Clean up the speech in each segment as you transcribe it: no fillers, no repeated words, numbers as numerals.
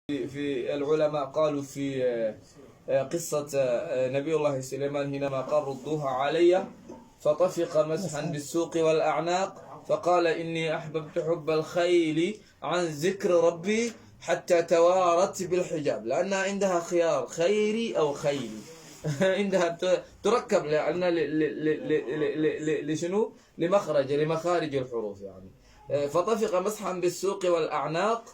في العلماء قالوا في قصة نبي الله سليمان حينما قال ردوها علي فطفق مسحا بالسوق والأعناق فقال إني أحببت حب الخيل عن ذكر ربي حتى توارت بالحجاب، لأنها عندها خيار خيري أو خيلي عندها تركب لأن لشنو لمخارج الحروف يعني. فطفق مسحا بالسوق والأعناق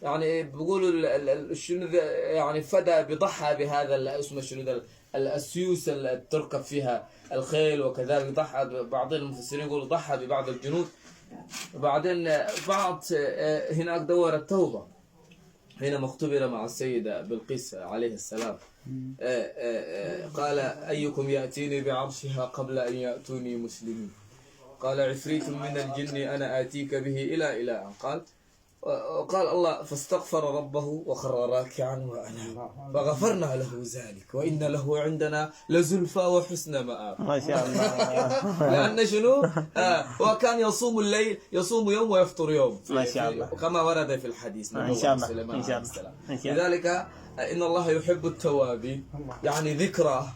يعني بيقولوا شنو يعني فدى بضحى بهذا اسمه شنو السيوس اللي تركب فيها الخيل، وكذلك ضحى بعض المفسرين يقولوا ضحى ببعض الجنود. وبعدين بعض هناك دور التوبة حينما اختبر مع السيدة بلقيس عليه السلام قال أيكم يأتيني بعرشها قبل أن يأتوني مسلمين؟ قال عفريت من الجن أنا آتيك به إلى أن قال الله فاستغفر ربه وخر راكعا وأناب فغفرنا له ذلك وإن له عندنا لزلفى وحسن مآب. ما شاء الله. لأن شنو وكان يصوم الليل، يصوم يوم ويفطر يوم ما شاء الله كما ورد في الحديث. إن شاء الله إن شاء الله. لذلك إن الله يحب التوابين، يعني ذكره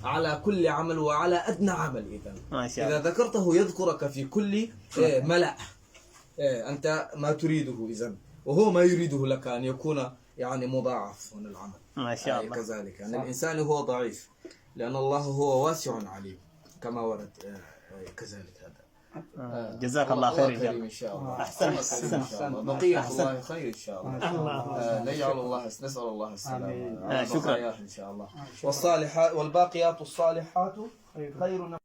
على كل عمل وعلى أدنى عمل. إذا ذكرته يذكرك في كل ملأ أنت ما تريده إذن، وهو ما يريده لك أن يكون يعني مضاعف من العمل. ما شاء الله. كذلك يعني الإنسان هو ضعيف لأن الله هو واسع عليم كما ورد كذلك. هذا جزاك الله خير إن شاء الله. أحسن بقية الله خير إن شاء الله. نجعل الله نسأل الله السلامة. شكرا إن شاء الله. والصالحات والباقيات الصالحات خير